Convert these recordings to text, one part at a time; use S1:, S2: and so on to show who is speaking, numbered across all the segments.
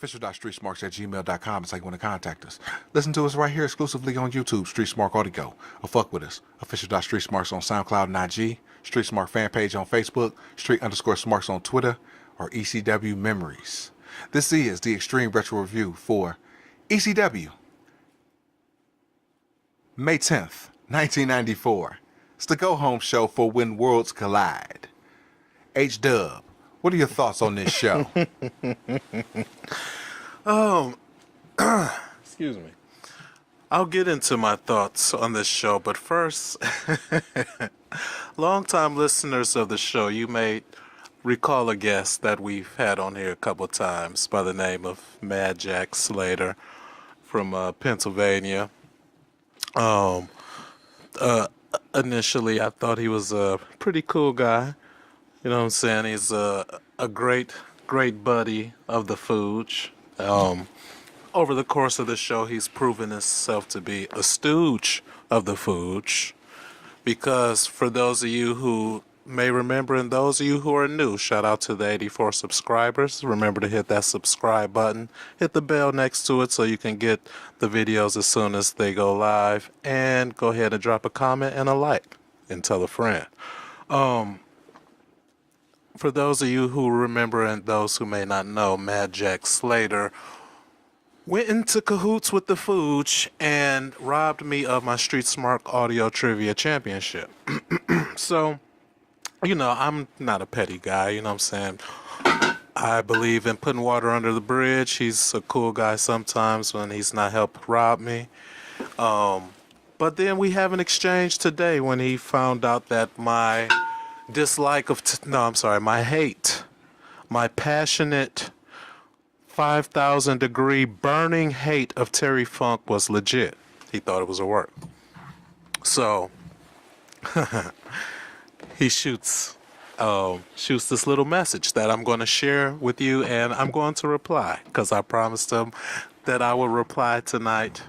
S1: Official.StreetSmarks@gmail.com is how you want to contact us. Listen to us right here exclusively on YouTube, Street Smart Audio. Or fuck with us. Official.StreetSmarks on SoundCloud and IG. Street Smart Fanpage on Facebook. Street_Smarks on Twitter. Or ECW Memories. This is the Extreme Retro Review for ECW. May 10th, 1994. It's the go-home show for When Worlds Collide. H-Dub, what are your thoughts on this show?
S2: Excuse me. I'll get into my thoughts on this show, but first, longtime listeners of the show, you may recall a guest that we've had on here a couple of times by the name of Mad Jack Slater from Pennsylvania. Initially, I thought he was a pretty cool guy. You know what I'm saying? He's a great buddy of the Fooge. Over the course of the show, he's proven himself to be a stooge of the Fooge. Because for those of you who may remember and those of you who are new, shout out to the 84 subscribers. Remember to hit that subscribe button. Hit the bell next to it so you can get the videos as soon as they go live. And go ahead and drop a comment and a like and tell a friend. For those of you who remember and those who may not know, Mad Jack Slater went into cahoots with the Fooge and robbed me of my Street Smart Audio Trivia Championship. So, you know, I'm not a petty guy, you know what I'm saying? I believe in putting water under the bridge. He's a cool guy sometimes when he's not helped rob me. But then we have an exchange today when he found out that my dislike of, my hate, my passionate 5,000 degree burning hate of Terry Funk was legit. He thought it was a work. So, he shoots this little message that I'm going to share with you, and I'm going to reply because I promised him that I will reply tonight.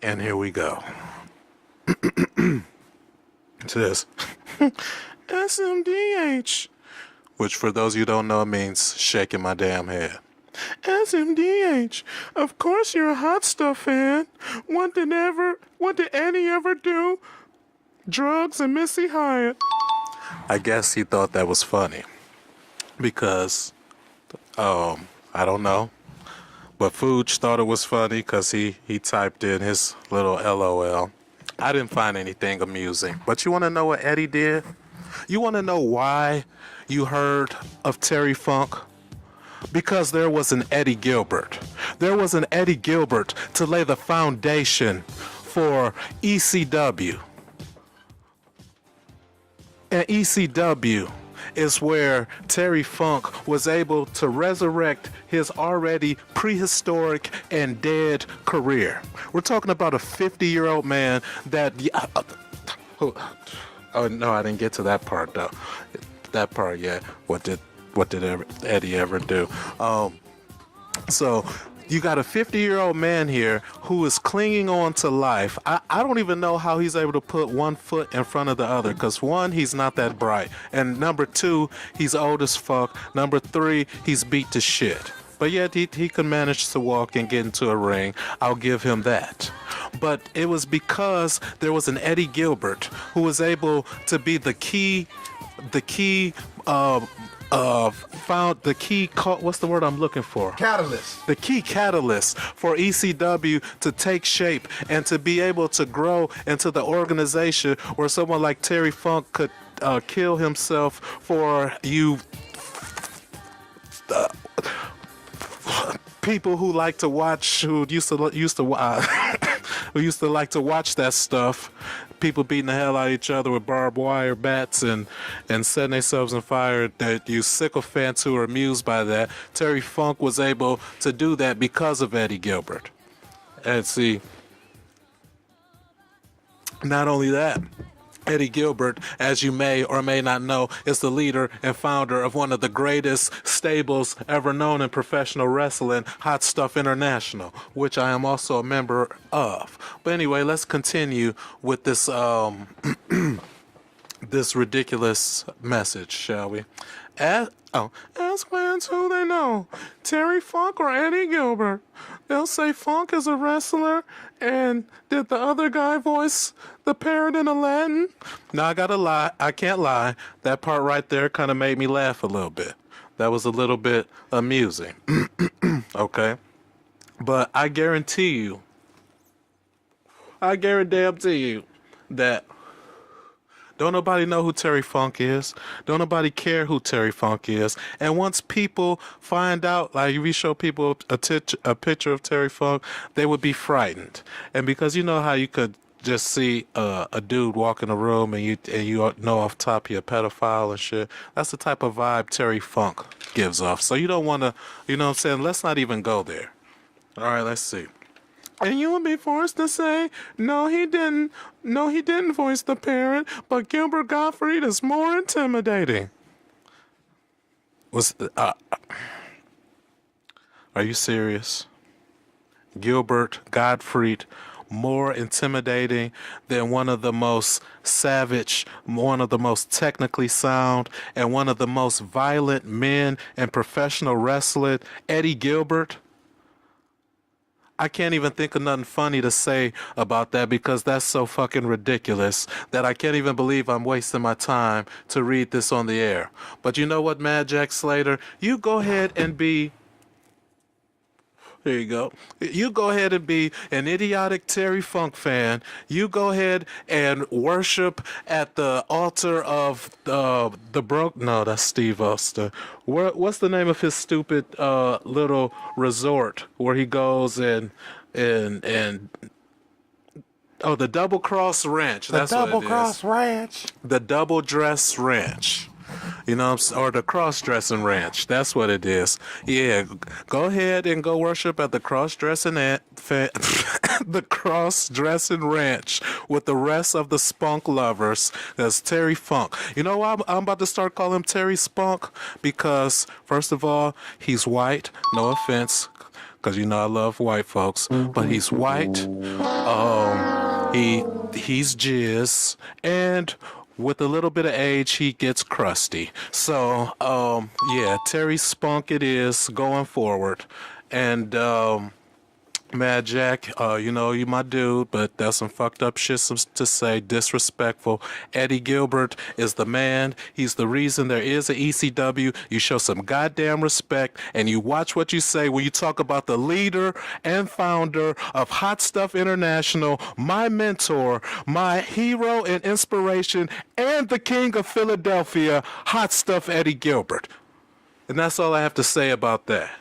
S2: And here we go. To this. SMDH, which for those you don't know means shaking my damn head. SMDH, of course you're a Hot Stuff fan. What did Eddie ever do? Drugs and Missy Hyatt. I guess he thought that was funny because, I don't know, but Fooge thought it was funny because he typed in his little LOL. I didn't find anything amusing, but you want to know what Eddie did? You want to know why you heard of Terry Funk? Because there was an Eddie Gilbert. There was an Eddie Gilbert to lay the foundation for ECW. And ECW is where Terry Funk was able to resurrect his already prehistoric and dead career. We're talking about a 50-year-old man that... Oh, no, I didn't get to that part, though. That part, yeah. What did Eddie ever do? So you got a 50-year-old man here who is clinging on to life. I don't even know how he's able to put one foot in front of the other, because one, he's not that bright, and number two, he's old as fuck. Number three, he's beat to shit. But yet he could manage to walk and get into a ring. I'll give him that. But it was because there was an Eddie Gilbert who was able to be what's the word I'm looking for?
S1: Catalyst.
S2: The key catalyst for ECW to take shape and to be able to grow into the organization where someone like Terry Funk could kill himself for you people who like to watch, who used to like to watch that stuff. People beating the hell out of each other with barbed wire bats and setting themselves on fire. That you sycophants who are amused by that. Terry Funk was able to do that because of Eddie Gilbert. And see, not only that, Eddie Gilbert, as you may or may not know, is the leader and founder of one of the greatest stables ever known in professional wrestling, Hot Stuff International, which I am also a member of. But anyway, let's continue with this this ridiculous message, shall we? Ask fans who they know, Terry Funk or Eddie Gilbert. They'll say Funk is a wrestler, and did the other guy voice the parrot in Aladdin? Now I gotta lie, I can't lie. That part right there kind of made me laugh a little bit. That was a little bit amusing. Okay? But I guarantee you that don't nobody know who Terry Funk is. Don't nobody care who Terry Funk is. And once people find out, like if you show people a picture of Terry Funk, they would be frightened. And because you know how you could just see a dude walk in a room and you know off top you're a pedophile and shit. That's the type of vibe Terry Funk gives off. So you don't want to, you know what I'm saying? Let's not even go there. All right, let's see. And you will be forced to say, no, he didn't. No, he didn't voice the parrot, but Gilbert Gottfried is more intimidating. Are you serious? Gilbert Gottfried more intimidating than one of the most savage, one of the most technically sound, and one of the most violent men in professional wrestling, Eddie Gilbert? I can't even think of nothing funny to say about that because that's so fucking ridiculous that I can't even believe I'm wasting my time to read this on the air. But you know what, Mad Jack Slater? You go ahead and be... There you go. You go ahead and be an idiotic Terry Funk fan. You go ahead and worship at the altar of the broke. No, that's Steve Oster. What's the name of his stupid little resort where he goes and oh, the Double Cross Ranch. That's what it is.
S1: The Double Cross Ranch.
S2: The Double Dress Ranch. You know, or the cross-dressing ranch. That's what it is. Yeah, go ahead and go worship at the cross-dressing the cross-dressing ranch with the rest of the Spunk lovers. That's Terry Funk. You know why I'm about to start calling him Terry Spunk? Because, first of all, he's white. No offense, because you know I love white folks. But he's white. He's jizz. And... with a little bit of age, he gets crusty. So, yeah, Terry Spunk it is going forward. And, Mad Jack, you know, you my dude, but that's some fucked up shit to say, disrespectful. Eddie Gilbert is the man. He's the reason there is a ECW. You show some goddamn respect, and you watch what you say when you talk about the leader and founder of Hot Stuff International, my mentor, my hero and inspiration, and the king of Philadelphia, Hot Stuff Eddie Gilbert. And that's all I have to say about that.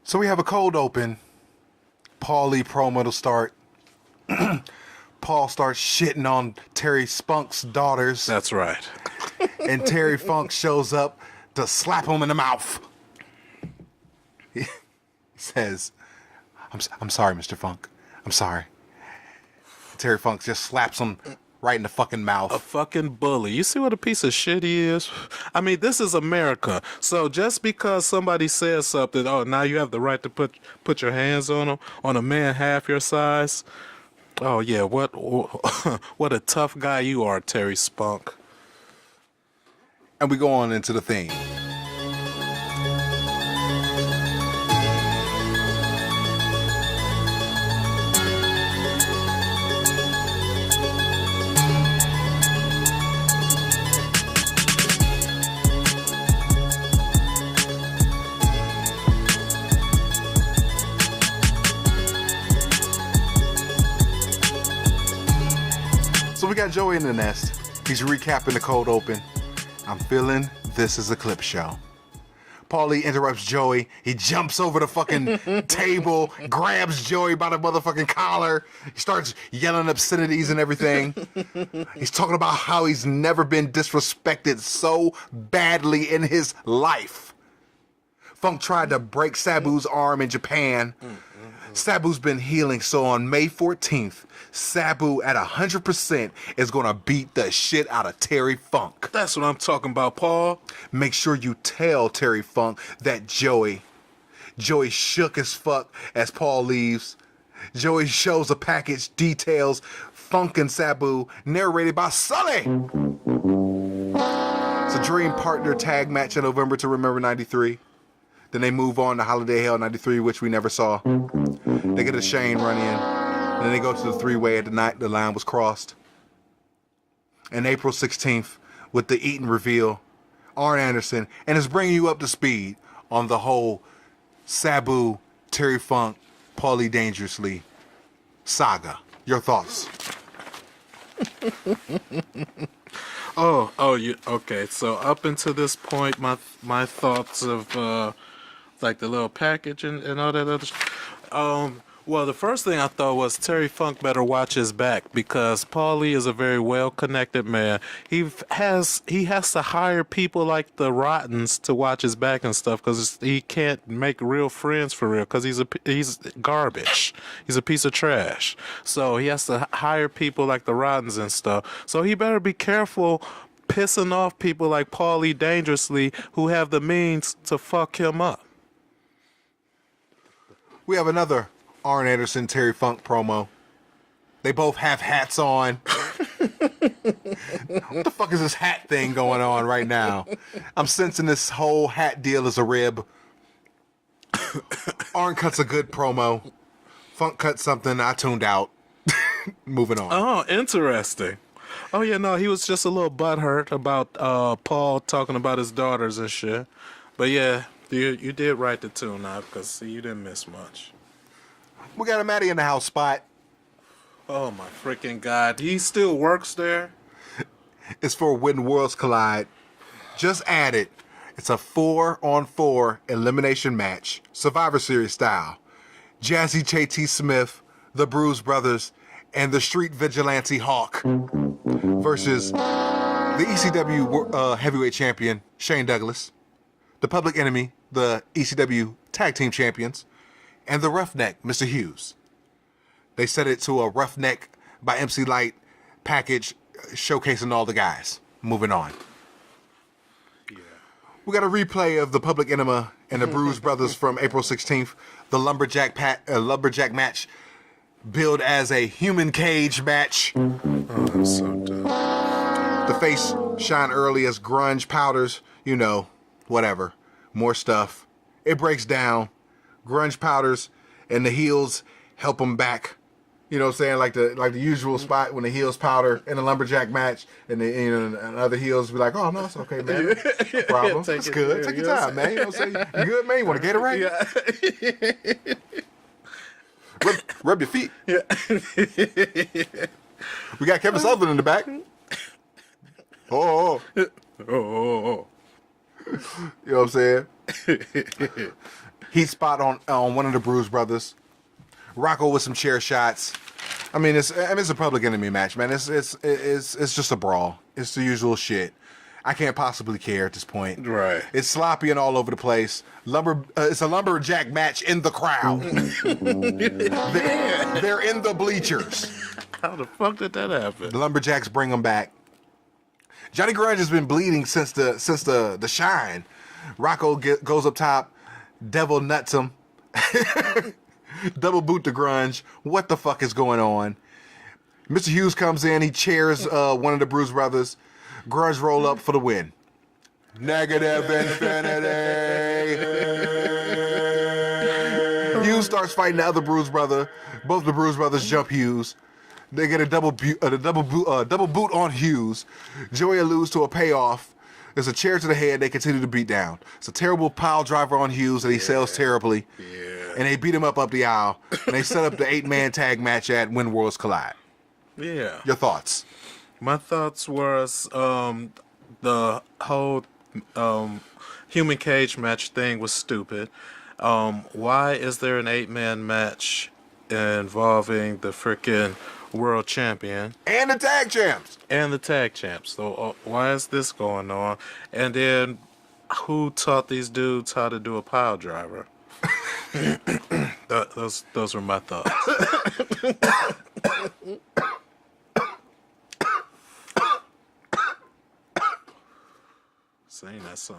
S1: So we have a cold open. Paul Lee promo to start. Paul starts shitting on Terry Spunk's daughters.
S2: That's right.
S1: And Terry Funk shows up to slap him in the mouth. He says, I'm sorry, Mr. Funk. I'm sorry. Terry Funk just slaps him right in the fucking mouth.
S2: A fucking bully. You see what a piece of shit he is? I mean, this is America. So just because somebody says something, oh, now you have the right to put your hands on him, on a man half your size. Oh, yeah, what a tough guy you are, Terry Spunk.
S1: And we go on into the theme. So we got Joey in the nest. He's recapping the cold open. I'm feeling this is a clip show. Paulie interrupts Joey. He jumps over the fucking table, grabs Joey by the motherfucking collar. He starts yelling obscenities and everything. He's talking about how he's never been disrespected so badly in his life. Funk tried to break Sabu's arm in Japan. Sabu's been healing, so on May 14th, Sabu at 100% is gonna beat the shit out of Terry Funk.
S2: That's what I'm talking about, Paul.
S1: Make sure you tell Terry Funk that Joey shook as fuck as Paul leaves. Joey shows a package, details Funk and Sabu, narrated by Sully. Dream Partner tag match in November to Remember 93. Then they move on to Holiday Hell 93, which we never saw. They get a Shane run in. And then they go to the three-way at the night the line was crossed. And April 16th, with the Eaton reveal, Arn Anderson, and it's bringing you up to speed on the whole Sabu, Terry Funk, Paulie Dangerously saga. Your thoughts?
S2: Okay. So up until this point, my thoughts of like the little package and all that other. Well, the first thing I thought was Terry Funk better watch his back because Paulie is a very well-connected man. He has to hire people like the Rottens to watch his back and stuff because he can't make real friends for real because he's garbage. He's a piece of trash. So he has to hire people like the Rottens and stuff. So he better be careful pissing off people like Paulie Dangerously who have the means to fuck him up.
S1: We have another Arn Anderson, Terry Funk promo. They both have hats on. What the fuck is this hat thing going on right now? I'm sensing this whole hat deal is a rib. Arn cuts a good promo. Funk cuts something I tuned out. Moving on.
S2: Oh, interesting. Oh, yeah, no, he was just a little butthurt about Paul talking about his daughters and shit. But yeah, you did write the tune out because you didn't miss much.
S1: We got a Matty in the house spot.
S2: Oh my freaking God. He still works there?
S1: It's for When Worlds Collide. Just added. It's a 4-on-4 elimination match. Survivor Series style. Jazzy JT Smith, the Bruise Brothers, and the Street Vigilante Hawk versus the ECW heavyweight champion, Shane Douglas, the Public Enemy, the ECW tag team champions, and the Roughneck, Mr. Hughes. They set it to a Roughneck by MC Light package showcasing all the guys. Moving on. Yeah. We got a replay of the Public Enema and the Bruise Brothers from April 16th. The lumberjack match billed as a human cage match.
S2: Oh, that's so dumb.
S1: The face shine early as grunge powders. You know, whatever. More stuff. It breaks down. Grunge powders and the heels help them back. You know what I'm saying? Like the usual spot when the heels powder in a lumberjack match and and other heels be like, oh no, it's okay, man. No problem. It's good. Take your time, man. You know what I'm saying? You good, man? You want to Gatorade? Yeah. Rub your feet. Yeah. We got Kevin Sullivan in the back. Oh. You know what I'm saying? Heat spot on one of the Bruise Brothers. Rocco with some chair shots. I mean, it's a Public Enemy match, man. It's just a brawl. It's the usual shit. I can't possibly care at this point.
S2: Right.
S1: It's sloppy and all over the place. It's a lumberjack match in the crowd. They're in the bleachers.
S2: How the fuck did that happen?
S1: The lumberjacks bring them back. Johnny Grunge has been bleeding since the shine. Rocco goes up top. Devil nuts him. Double boot the Grunge. What the fuck is going on? Mr. Hughes comes in. He chairs one of the Bruise Brothers. Grunge roll up for the win. Negative infinity. Hughes starts fighting the other Bruise Brother. Both the Bruise Brothers jump Hughes. They get a double boot on Hughes. Joey alludes to a payoff. There's a chair to the head. They continue to beat down. It's a terrible pile driver on Hughes that he sells terribly. Yeah. And they beat him up the aisle. And they set up the 8-man tag match at When Worlds Collide.
S2: Yeah.
S1: Your thoughts?
S2: My thoughts was the whole human cage match thing was stupid. Why is there an 8-man match involving the freaking world champion
S1: and the tag champs?
S2: So why is this going on? And then who taught these dudes how to do a pile driver? Those were my thoughts. Sing that song.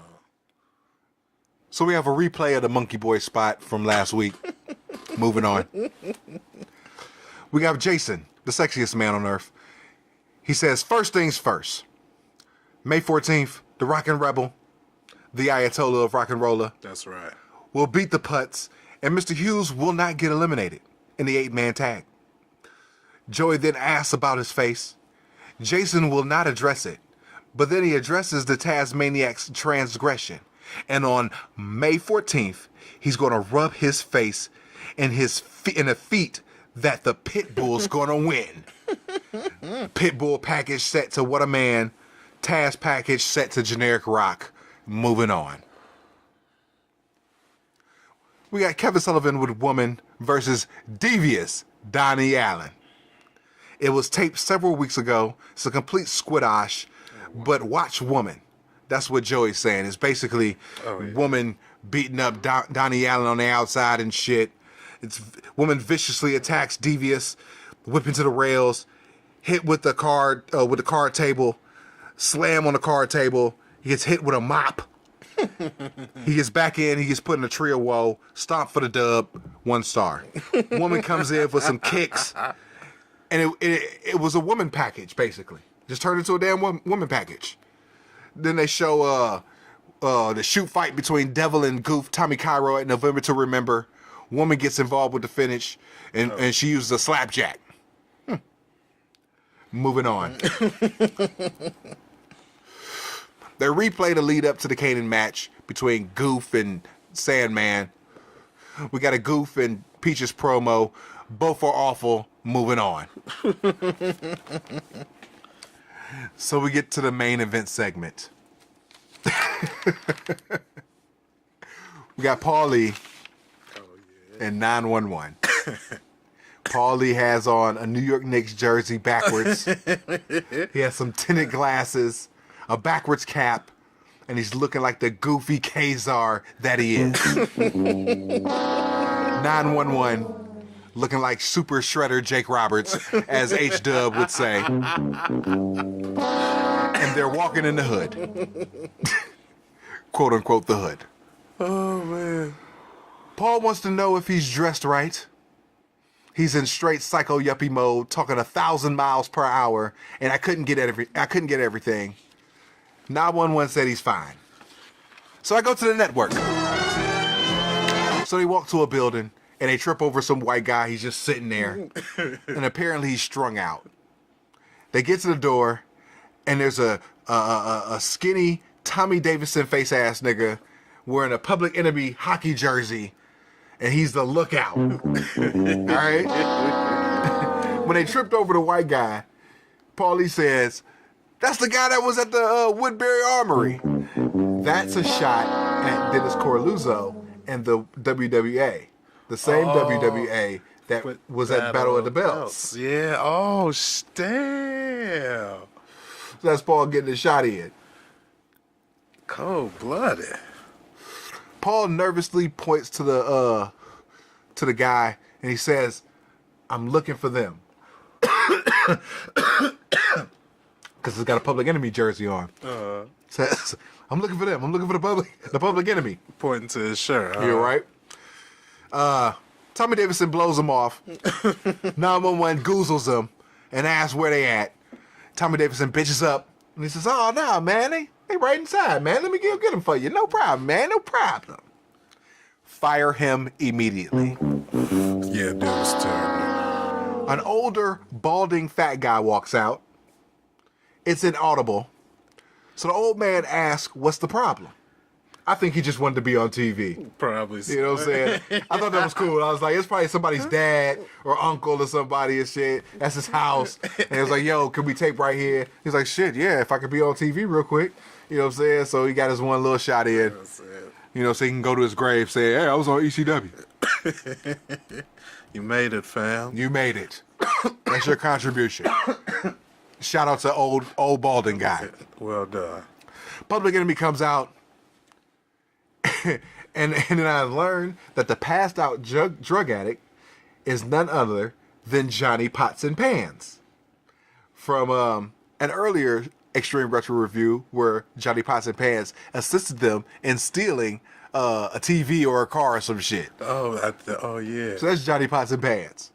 S1: So we have a replay of the Monkey Boy spot from last week. Moving on. We got Jason, the sexiest man on earth. He says, first things first. May 14th, the Rockin' Rebel, the Ayatollah of Rock and Roller,
S2: That's right.
S1: will beat the Putz, and Mr. Hughes will not get eliminated in the 8-man tag. Joey then asks about his face. Jason will not address it, but then he addresses the Tasmaniac's transgression. And on May 14th, he's going to rub his face in a feat that the Pitbull's going to win. Pitbull package set to What a Man. Taz package set to Generic Rock. Moving on. We got Kevin Sullivan with Woman versus Devious Donnie Allen. It was taped several weeks ago. It's a complete squidosh, but watch Woman. That's what Joey's saying. It's basically Woman beating up Donnie Allen on the outside and shit. It's Woman viciously attacks Devious, whipping to the rails, hit with the card table, slam on the card table. He gets hit with a mop. He gets back in. He gets put in a tree of woe. Stomp for the dub. 1 star. Woman comes in with some kicks. And it was a woman package, basically. Just turned into a damn woman package. Then they show the shoot fight between Devil and Goof, Tommy Cairo at November to Remember. Woman gets involved with the finish, and she uses a slapjack. Moving on. They replay the lead up to the Kanan match between Goof and Sandman. We got a Goof and Peaches promo. Both are awful. Moving on. So we get to the main event segment. We got Paulie and 911. Paulie has on a New York Knicks jersey backwards. He has some tinted glasses, a backwards cap, and he's looking like the goofy Kazar that he is. 911 looking like Super Shredder Jake Roberts, as H-Dub would say. And they're walking in the hood. Quote unquote the hood.
S2: Oh, man.
S1: Paul wants to know if he's dressed right. He's in straight psycho yuppie mode, talking 1,000 miles per hour, and I couldn't get everything. 911 said he's fine. So I go to the network. So they walk to a building, and they trip over some white guy. He's just sitting there, and apparently he's strung out. They get to the door, and there's a skinny Tommy Davidson face ass nigga wearing a Public Enemy hockey jersey, and he's the lookout. All right. When they tripped over the white guy, Paulie says, "That's the guy that was at the Woodbury Armory." That's a shot at Dennis Corluzzo and the WWA. The same WWA that was at Battle of the Belts.
S2: Yeah. Oh, damn.
S1: So that's Paul getting a shot in.
S2: Cold-blooded.
S1: Paul nervously points to the guy and he says, "I'm looking for them." Because he's got a Public Enemy jersey on. Says, "I'm looking for them. I'm looking for the Public Enemy."
S2: Pointing to his shirt.
S1: You're right. Tommy Davidson blows him off. 911 goozles him and asks where they at. Tommy Davidson bitches up and he says, "Oh no, man, they right inside, man. Let me go get them for you. No problem, man. No problem." Fire him immediately.
S2: Yeah, that was terrible.
S1: An older, balding, fat guy walks out. It's inaudible. So the old man asks, "What's the problem?" I think he just wanted to be on TV.
S2: Probably.
S1: You know what I'm saying? I thought that was cool. I was like, it's probably somebody's dad or uncle or somebody and shit. That's his house. And he was like, "Yo, can we tape right here?" He's like, "Shit, yeah, if I could be on TV real quick." You know what I'm saying? So he got his one little shot in. You know, so he can go to his grave saying, "Hey, I was on ECW."
S2: You made it, fam.
S1: You made it. That's your contribution. Shout out to old balding guy.
S2: Well done.
S1: Public Enemy comes out. and then I learned that the passed out drug addict is none other than Johnny Pots and Pans. From an earlier Extreme Retro review where Johnny Pots and Pans assisted them in stealing a TV or a car or some shit.
S2: Oh yeah.
S1: So that's Johnny Pots and Pans.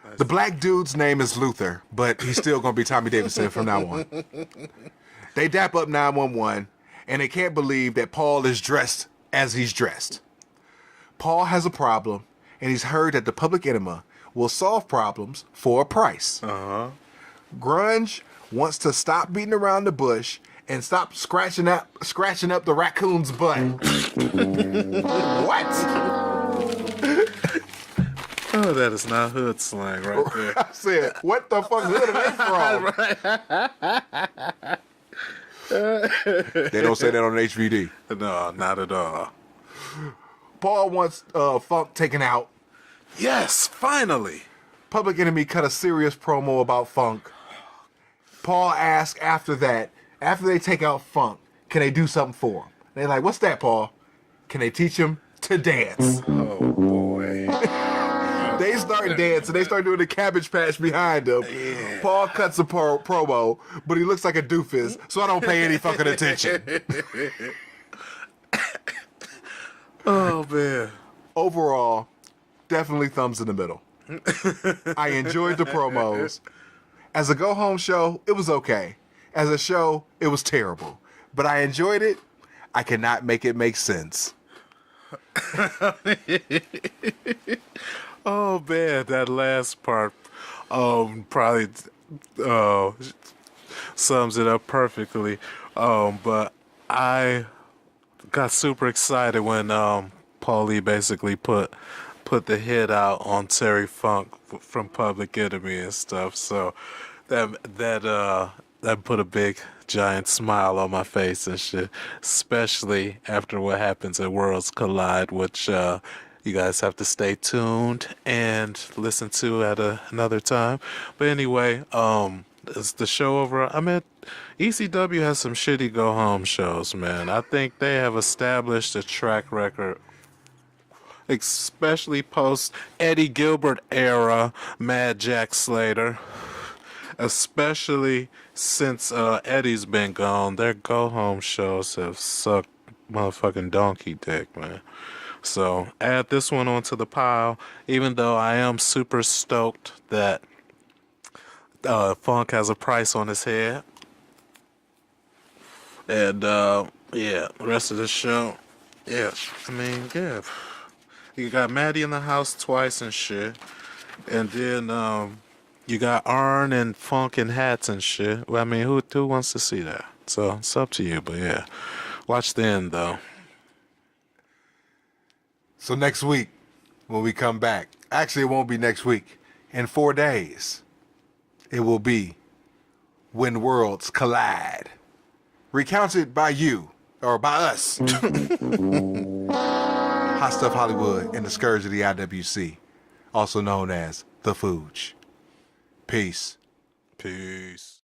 S1: Nice. The black dude's name is Luther, but he's still going to be Tommy Davidson from now on. They dap up 911, and they can't believe that Paul is dressed as he's dressed. Paul has a problem, and he's heard that the Public Enema will solve problems for a price. Grunge wants to stop beating around the bush and stop scratching up the raccoon's butt. What?
S2: Oh, that is not hood slang right there.
S1: I said, what the fuck hood are they from? They don't say that on HVD.
S2: No, not at all.
S1: Paul wants Funk taken out.
S2: Yes, finally.
S1: Public Enemy cut a serious promo about Funk. Paul asks after they take out Funk, can they do something for him? They're like, what's that, Paul? Can they teach him to dance?
S2: Oh, boy.
S1: They start dancing. They start doing the Cabbage Patch behind him. Yeah. Paul cuts a promo, but he looks like a doofus, so I don't pay any fucking attention.
S2: Oh, man.
S1: Overall, definitely thumbs in the middle. I enjoyed the promos. As a go-home show, it was okay. As a show, it was terrible. But I enjoyed it. I cannot make it make sense.
S2: Oh, man, that last part probably sums it up perfectly. But I got super excited when Paulie basically put the hit out on Terry Funk from Public Enemy and stuff. So that put a big giant smile on my face and shit, especially after what happens at Worlds Collide, which you guys have to stay tuned and listen to at another time. But anyway, is the show over? I mean, ECW has some shitty go-home shows, man. I think they have established a track record, especially post Eddie Gilbert era Mad Jack Slater. Especially since Eddie's been gone, their go-home shows have sucked motherfucking donkey dick, man. So add this one onto the pile, even though I am super stoked that Funk has a price on his head. And yeah, the rest of the show, yeah, I mean, yeah. You got Maddie in the house twice and shit. And then you got Arn and Funk and hats and shit. Well, I mean, who wants to see that? So it's up to you, but yeah. Watch the end, though.
S1: So next week, when we come back, actually it won't be next week. In 4 days, it will be When Worlds Collide. Recounted by you, or by us. Hot Stuff Hollywood and the Scourge of the IWC, also known as The Fooge. Peace.
S2: Peace.